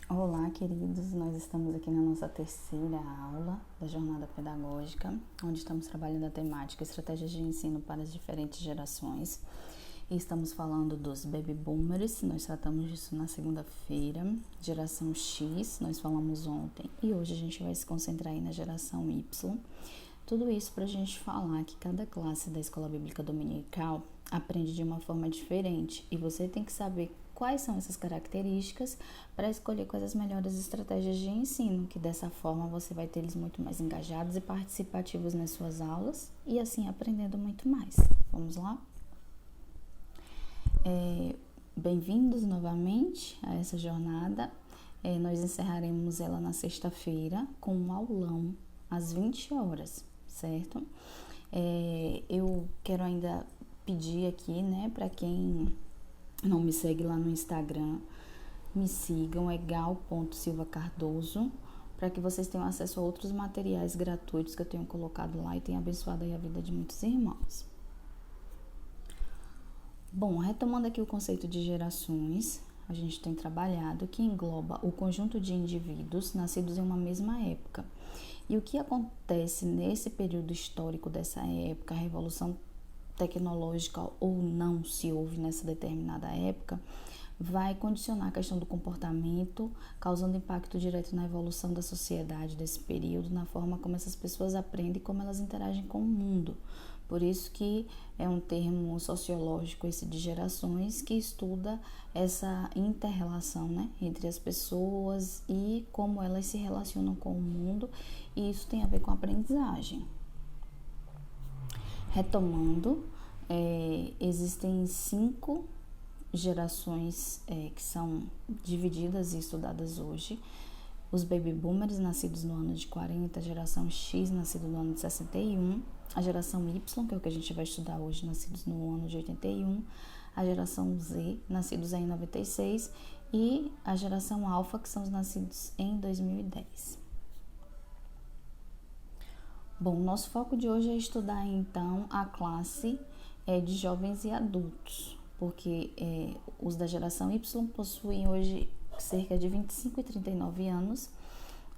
Olá, queridos. Nós estamos aqui na nossa terceira aula da jornada pedagógica, onde estamos trabalhando a temática estratégias de ensino para as diferentes gerações. E estamos falando dos baby boomers, nós tratamos disso na segunda-feira. Geração X, nós falamos ontem, e hoje a gente vai se concentrar aí na geração Y. Tudo isso para a gente falar que cada classe da Escola Bíblica Dominical aprende de uma forma diferente e você tem que saber quais são essas características para escolher quais as melhores estratégias de ensino, que dessa forma você vai ter eles muito mais engajados e participativos nas suas aulas e assim aprendendo muito mais. Vamos lá? Bem-vindos novamente a essa jornada. Nós encerraremos ela na sexta-feira com um aulão às 20 horas, certo? Eu quero ainda pedir aqui, né, para quem não me segue lá no Instagram, me sigam, é gal.silvacardoso, para que vocês tenham acesso a outros materiais gratuitos que eu tenho colocado lá e tenha abençoado aí a vida de muitos irmãos. Bom, retomando aqui o conceito de gerações, a gente tem trabalhado que engloba o conjunto de indivíduos nascidos em uma mesma época. E o que acontece nesse período histórico dessa época, a revolução tecnológica ou não se houve nessa determinada época, vai condicionar a questão do comportamento, causando impacto direto na evolução da sociedade desse período, na forma como essas pessoas aprendem e como elas interagem com o mundo. Por isso que é um termo sociológico esse de gerações que estuda essa inter-relação, né, entre as pessoas e como elas se relacionam com o mundo, e isso tem a ver com a aprendizagem. Retomando, existem 5 gerações que são divididas e estudadas hoje. Os baby boomers, nascidos no ano de 40, a geração X, nascido no ano de 61, a geração Y, que é o que a gente vai estudar hoje, nascidos no ano de 81, a geração Z, nascidos em 96, e a geração Alpha, que são os nascidos em 2010. Bom, nosso foco de hoje é estudar então a classe de jovens e adultos, porque os da geração Y possuem hoje cerca de 25 e 39 anos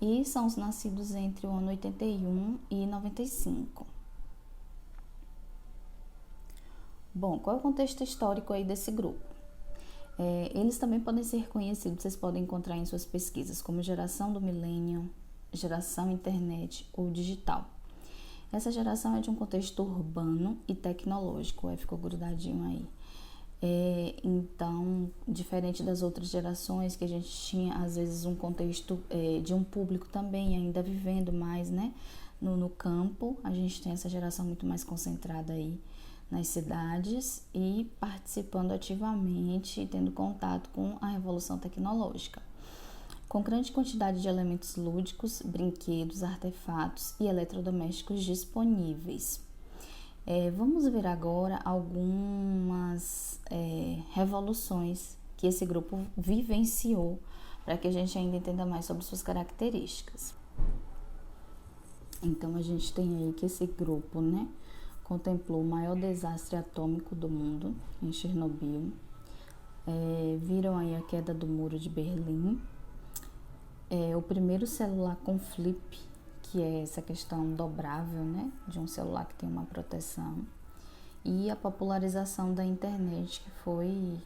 e são os nascidos entre o ano 81 e 95. Bom, qual é o contexto histórico aí desse grupo? Eles também podem ser conhecidos, vocês podem encontrar em suas pesquisas, como geração do milênio, geração internet ou digital. Essa geração é de um contexto urbano e tecnológico, ficou grudadinho aí. Então, diferente das outras gerações, que a gente tinha às vezes um contexto de um público também ainda vivendo mais, né, no campo, a gente tem essa geração muito mais concentrada aí nas cidades e participando ativamente, tendo contato com a revolução tecnológica. Com grande quantidade de elementos lúdicos, brinquedos, artefatos e eletrodomésticos disponíveis. Vamos ver agora algumas revoluções que esse grupo vivenciou, para que a gente ainda entenda mais sobre suas características. Então, a gente tem aí que esse grupo, né, contemplou o maior desastre atômico do mundo, em Chernobyl. Viram aí a queda do Muro de Berlim. O primeiro celular com flip, que é essa questão dobrável, né, de um celular que tem uma proteção, e a popularização da internet, que foi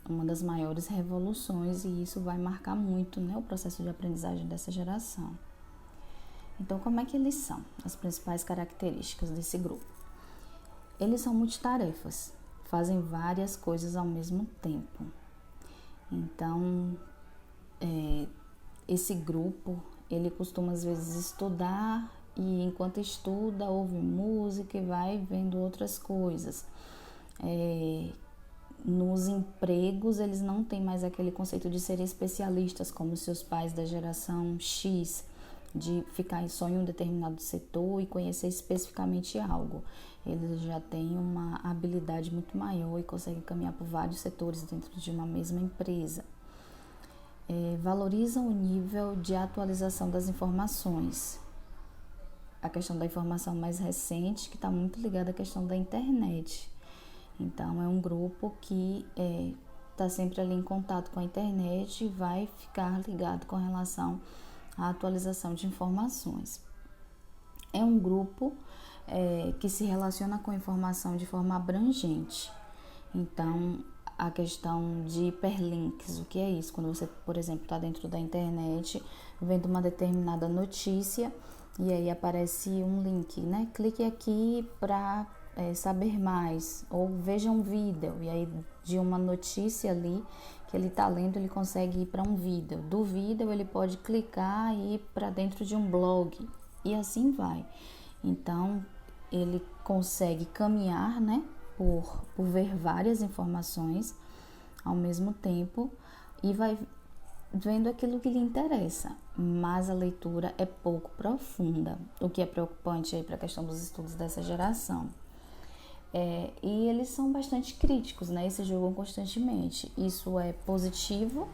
uma das maiores revoluções, e isso vai marcar muito, né, o processo de aprendizagem dessa geração. Então, como é que eles são? As principais características desse grupo. Eles são multitarefas, fazem várias coisas ao mesmo tempo. Então, esse grupo, ele costuma às vezes estudar e enquanto estuda ouve música e vai vendo outras coisas. Nos empregos, eles não têm mais aquele conceito de serem especialistas, como seus pais da geração X, de ficar só em um determinado setor e conhecer especificamente algo. Eles já têm uma habilidade muito maior e conseguem caminhar por vários setores dentro de uma mesma empresa. Valorizam o nível de atualização das informações. A questão da informação mais recente, que está muito ligada à questão da internet. Então, é um grupo que estar sempre ali em contato com a internet e vai ficar ligado com relação à atualização de informações. É um grupo que se relaciona com informação de forma abrangente. Então, a questão de hiperlinks, o que é isso? Quando você, por exemplo, está dentro da internet, vendo uma determinada notícia e aí aparece um link, né? Clique aqui para saber mais, ou veja um vídeo, e aí de uma notícia ali que ele está lendo, ele consegue ir para um vídeo. Do vídeo ele pode clicar e ir para dentro de um blog, e assim vai. Então, ele consegue caminhar, né, por ver várias informações ao mesmo tempo e vai vendo aquilo que lhe interessa, mas a leitura é pouco profunda, o que é preocupante aí para a questão dos estudos dessa geração. E eles são bastante críticos, né, e se julgam constantemente. Isso é positivo,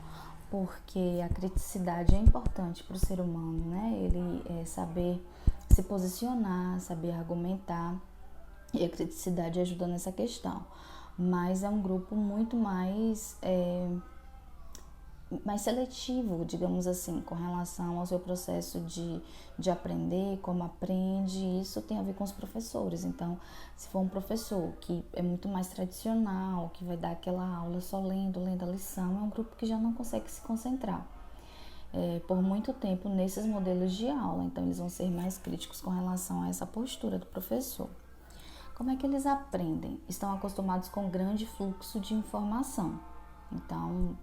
porque a criticidade é importante para o ser humano, né, ele saber se posicionar, saber argumentar, e a criticidade ajuda nessa questão. Mas é um grupo muito mais seletivo, digamos assim, com relação ao seu processo de aprender, como aprende. Isso tem a ver com os professores. Então, se for um professor que é muito mais tradicional, que vai dar aquela aula só lendo a lição, é um grupo que já não consegue se concentrar por muito tempo nesses modelos de aula. Então, eles vão ser mais críticos com relação a essa postura do professor. Como é que eles aprendem? Estão acostumados com grande fluxo de informação. Então,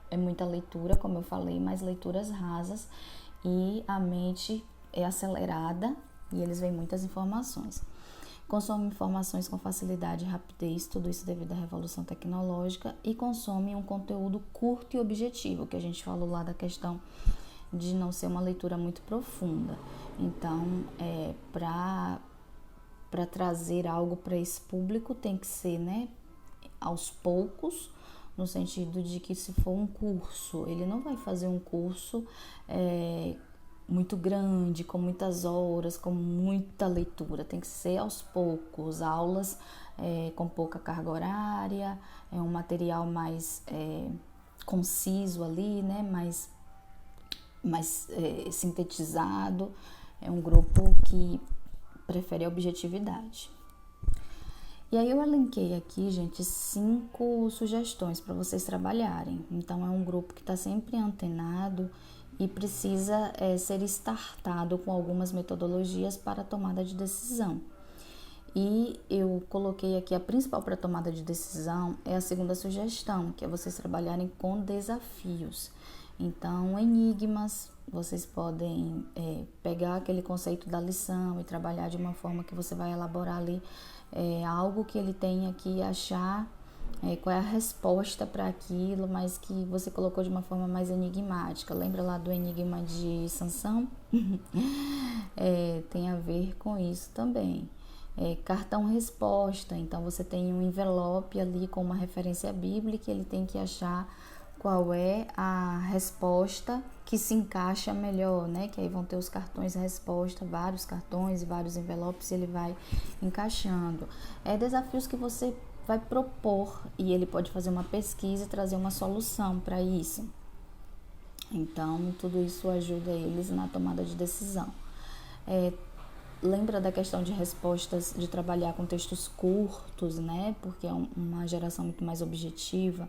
é muita leitura, como eu falei, mas leituras rasas, e a mente é acelerada e eles veem muitas informações. Consomem informações com facilidade e rapidez, tudo isso devido à revolução tecnológica, e consomem um conteúdo curto e objetivo, que a gente falou lá da questão de não ser uma leitura muito profunda. Então, para trazer algo para esse público tem que ser, né, aos poucos, no sentido de que se for um curso, ele não vai fazer um curso muito grande, com muitas horas, com muita leitura. Tem que ser aos poucos, aulas com pouca carga horária, um material mais conciso ali, né, mais sintetizado. É um grupo que prefere a objetividade. E aí eu elenquei aqui, gente, 5 sugestões para vocês trabalharem. Então, é um grupo que está sempre antenado e precisa ser startado com algumas metodologias para a tomada de decisão. E eu coloquei aqui a principal para a tomada de decisão é a segunda sugestão, que é vocês trabalharem com desafios. Então, enigmas, vocês podem pegar aquele conceito da lição e trabalhar de uma forma que você vai elaborar ali algo que ele tenha que achar qual é a resposta para aquilo, mas que você colocou de uma forma mais enigmática. Lembra lá do enigma de Sansão? Tem a ver com isso também. Cartão resposta, então você tem um envelope ali com uma referência bíblica, ele tem que achar qual é a resposta que se encaixa melhor, né? Que aí vão ter os cartões resposta, vários cartões e vários envelopes, ele vai encaixando. Desafios que você vai propor e ele pode fazer uma pesquisa e trazer uma solução para isso. Então, tudo isso ajuda eles na tomada de decisão. Lembra da questão de respostas, de trabalhar com textos curtos, né? Porque é uma geração muito mais objetiva.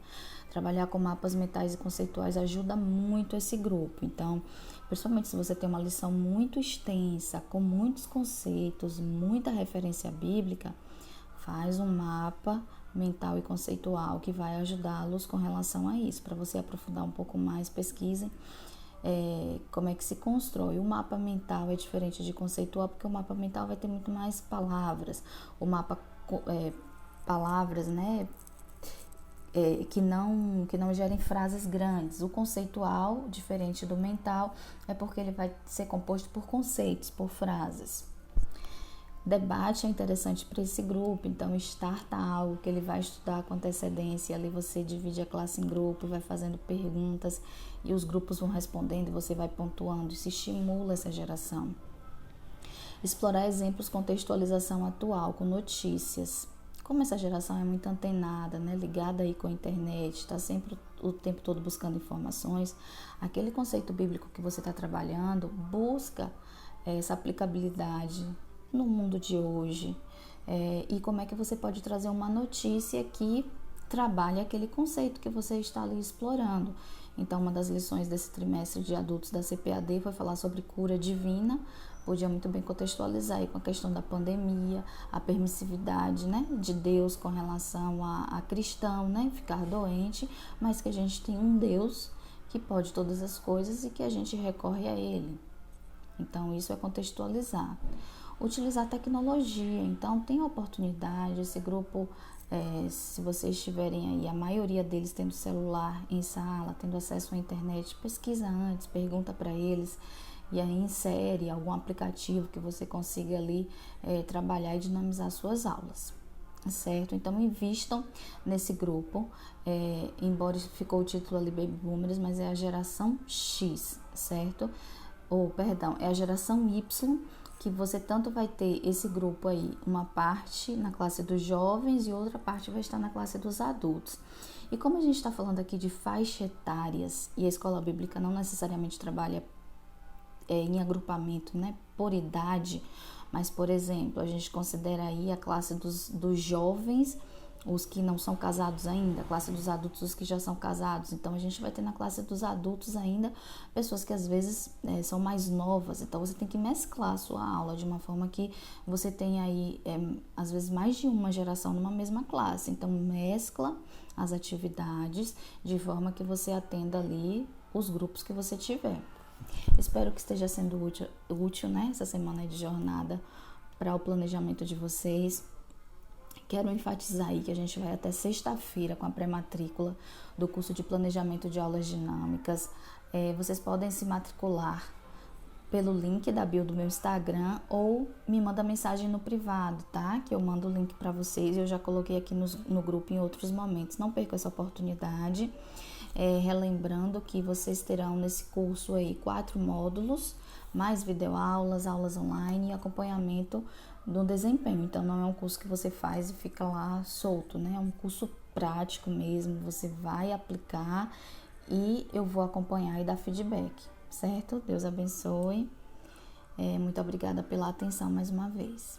Trabalhar com mapas mentais e conceituais ajuda muito esse grupo. Então, principalmente se você tem uma lição muito extensa, com muitos conceitos, muita referência bíblica, faz um mapa mental e conceitual que vai ajudá-los com relação a isso. Para você aprofundar um pouco mais, pesquisem como é que se constrói. O mapa mental é diferente de conceitual, porque o mapa mental vai ter muito mais palavras. O mapa, palavras, né, que não gerem frases grandes. O conceitual, diferente do mental, é porque ele vai ser composto por conceitos, por frases. Debate é interessante para esse grupo, então starta algo que ele vai estudar com antecedência, ali você divide a classe em grupo, vai fazendo perguntas e os grupos vão respondendo e você vai pontuando, isso estimula essa geração. Explorar exemplos, contextualização atual, com notícias, Como essa geração é muito antenada, né, ligada aí com a internet, está sempre o tempo todo buscando informações, aquele conceito bíblico que você está trabalhando busca essa aplicabilidade no mundo de hoje, e como é que você pode trazer uma notícia que trabalhe aquele conceito que você está ali explorando. Então, uma das lições desse trimestre de adultos da CPAD foi falar sobre cura divina. Podia muito bem contextualizar aí com a questão da pandemia, a permissividade, né, de Deus com relação a cristão, né, ficar doente, mas que a gente tem um Deus que pode todas as coisas e que a gente recorre a Ele. Então, isso é contextualizar. Utilizar tecnologia. Então, tem oportunidade. Esse grupo, se vocês tiverem aí, a maioria deles tendo celular em sala, tendo acesso à internet, pesquisa antes, pergunta para eles, e aí insere algum aplicativo que você consiga ali trabalhar e dinamizar suas aulas, certo? Então, invistam nesse grupo, embora ficou o título ali Baby Boomers, mas é a geração X, certo? É a geração Y, que você tanto vai ter esse grupo aí, uma parte na classe dos jovens e outra parte vai estar na classe dos adultos. E como a gente está falando aqui de faixa etárias, e a escola bíblica não necessariamente trabalha em agrupamento, né, por idade, mas, por exemplo, a gente considera aí a classe dos jovens, os que não são casados ainda, a classe dos adultos, os que já são casados. Então, a gente vai ter na classe dos adultos ainda pessoas que às vezes são mais novas. Então, você tem que mesclar a sua aula de uma forma que você tenha aí, às vezes, mais de uma geração numa mesma classe. Então, mescla as atividades de forma que você atenda ali os grupos que você tiver. Espero que esteja sendo útil, né, essa semana de jornada para o planejamento de vocês. Quero enfatizar aí que a gente vai até sexta-feira com a pré-matrícula do curso de planejamento de aulas dinâmicas. Vocês podem se matricular pelo link da bio do meu Instagram ou me manda mensagem no privado, tá? Que eu mando o link para vocês e eu já coloquei aqui no grupo em outros momentos. Não percam essa oportunidade. Relembrando que vocês terão nesse curso aí 4 módulos, mais videoaulas, aulas online e acompanhamento do desempenho. Então, não é um curso que você faz e fica lá solto, né? É um curso prático mesmo, você vai aplicar e eu vou acompanhar e dar feedback, certo? Deus abençoe. Muito obrigada pela atenção mais uma vez.